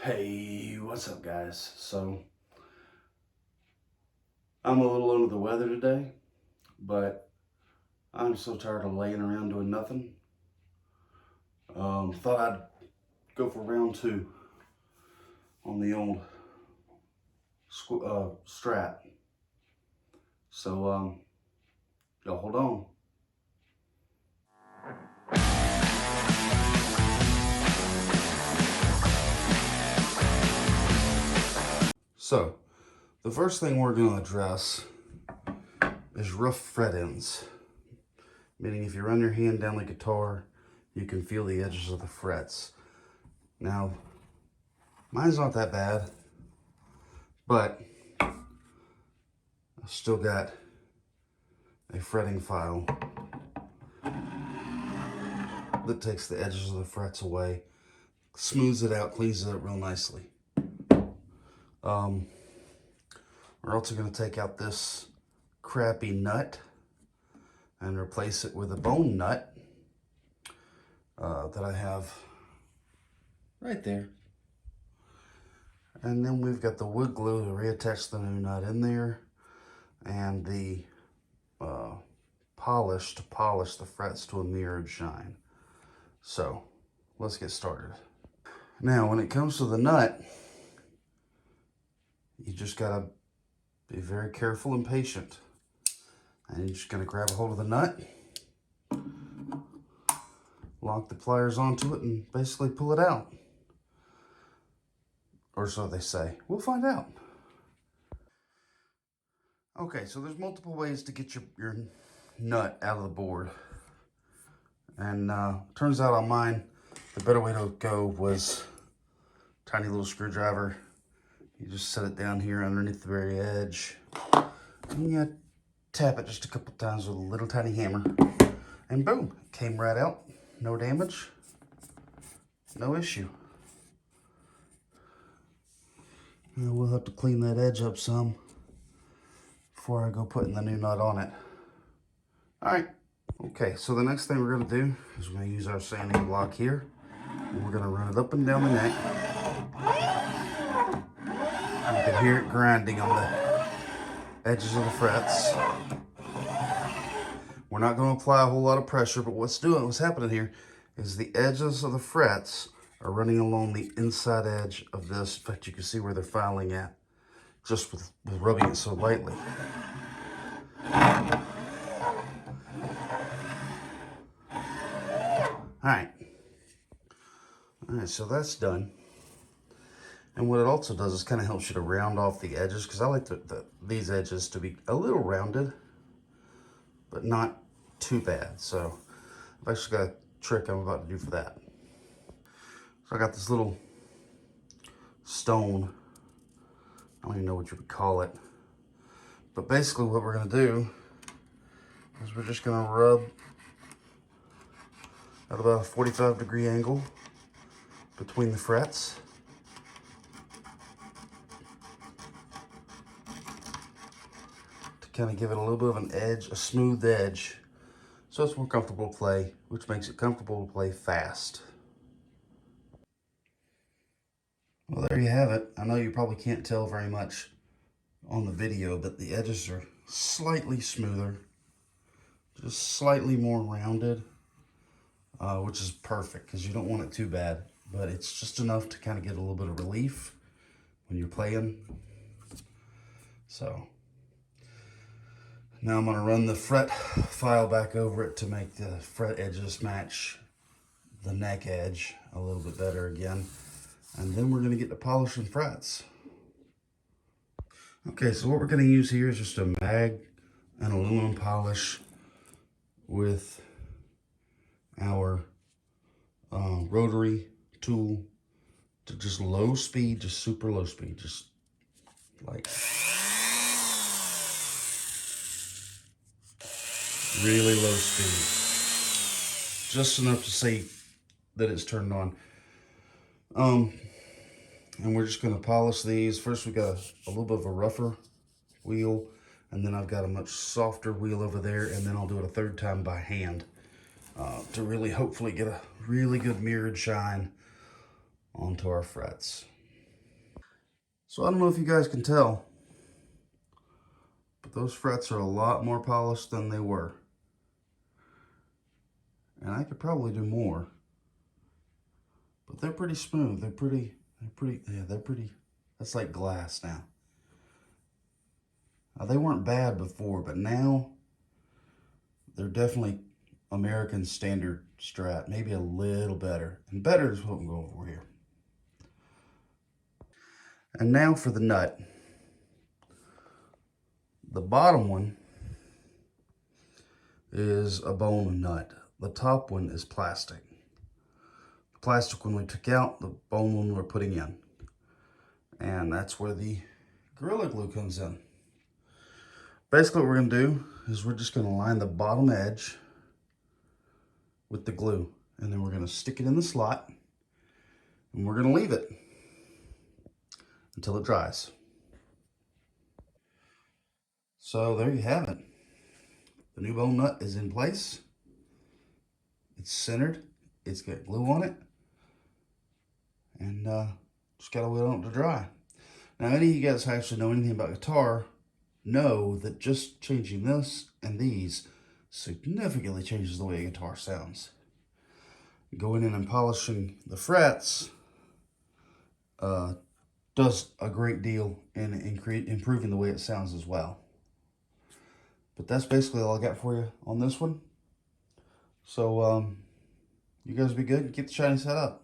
Hey, what's up, guys? So, I'm a little under the weather today, but I'm so tired of laying around doing nothing. Thought I'd go for round two on the old Strat. So, y'all hold on. So, the first thing we're going to address is rough fret ends. Meaning if you run your hand down the guitar, you can feel the edges of the frets. Now, mine's not that bad, but I've still got a fretting file that takes the edges of the frets away, smooths it out, cleans it up real nicely. We're also going to take out this crappy nut and replace it with a bone nut that I have right there. And then we've got the wood glue to reattach the new nut in there, and the polish to polish the frets to a mirrored shine. So let's get started. Now, when it comes to the nut, you just gotta be very careful and patient. And you're just gonna grab a hold of the nut, lock the pliers onto it, and basically pull it out. Or so they say. We'll find out. Okay, so there's multiple ways to get your nut out of the board. And turns out on mine, the better way to go was tiny little screwdriver. You just set it down here underneath the very edge. And you tap it just a couple times with a little tiny hammer. And boom, it came right out. No damage, no issue. Now we'll have to clean that edge up some before I go putting the new nut on it. All right, okay, so the next thing we're gonna do is we're gonna use our sanding block here, and we're gonna run it up and down the neck. You can hear it grinding on the edges of the frets. We're not gonna apply a whole lot of pressure, but what's happening here is the edges of the frets are running along the inside edge of this. In fact, you can see where they're filing at, just with rubbing it so lightly. All right, so that's done. And what it also does is kind of helps you to round off the edges, because I like these edges to be a little rounded, but not too bad. So I've actually got a trick I'm about to do for that. So I got this little stone. I don't even know what you would call it. But basically what we're gonna do is we're just gonna rub at about a 45-degree angle between the frets. To kind of give it a little bit of an edge, a smooth edge, so it's more comfortable to play, which makes it comfortable to play fast. Well, there you have it. I know you probably can't tell very much on the video, but the edges are slightly smoother, just slightly more rounded, which is perfect because you don't want it too bad, but it's just enough to kind of get a little bit of relief when you're playing. So now I'm going to run the fret file back over it to make the fret edges match the neck edge a little bit better again. And then we're going to get to polishing frets. Okay, so what we're going to use here is just a mag and aluminum polish with our rotary tool to just low speed, just super low speed, just like really low speed, just enough to see that it's turned on. And we're just going to polish these. First we got a little bit of a rougher wheel, and then I've got a much softer wheel over there, and then I'll do it a third time by hand to really hopefully get a really good mirrored shine onto our frets. So I don't know if you guys can tell, but those frets are a lot more polished than they were. And I could probably do more. But they're pretty smooth. They're pretty, that's like glass now. Now, they weren't bad before, but now they're definitely American standard Strat. Maybe a little better. And better is what I'm going for here. And now for the nut. The bottom one is a bone nut. The top one is plastic. The plastic one we took out, the bone one we're putting in. And that's where the Gorilla Glue comes in. Basically what we're going to do is we're just going to line the bottom edge with the glue. And then we're going to stick it in the slot. And we're going to leave it until it dries. So there you have it. The new bone nut is in place. It's centered. It's got glue on it. And just got to wait on it to dry. Now, any of you guys who actually know anything about guitar know that just changing this and these significantly changes the way a guitar sounds. Going in and polishing the frets does a great deal in improving the way it sounds as well. But that's basically all I got for you on this one. So you guys be good and get the shiny set up.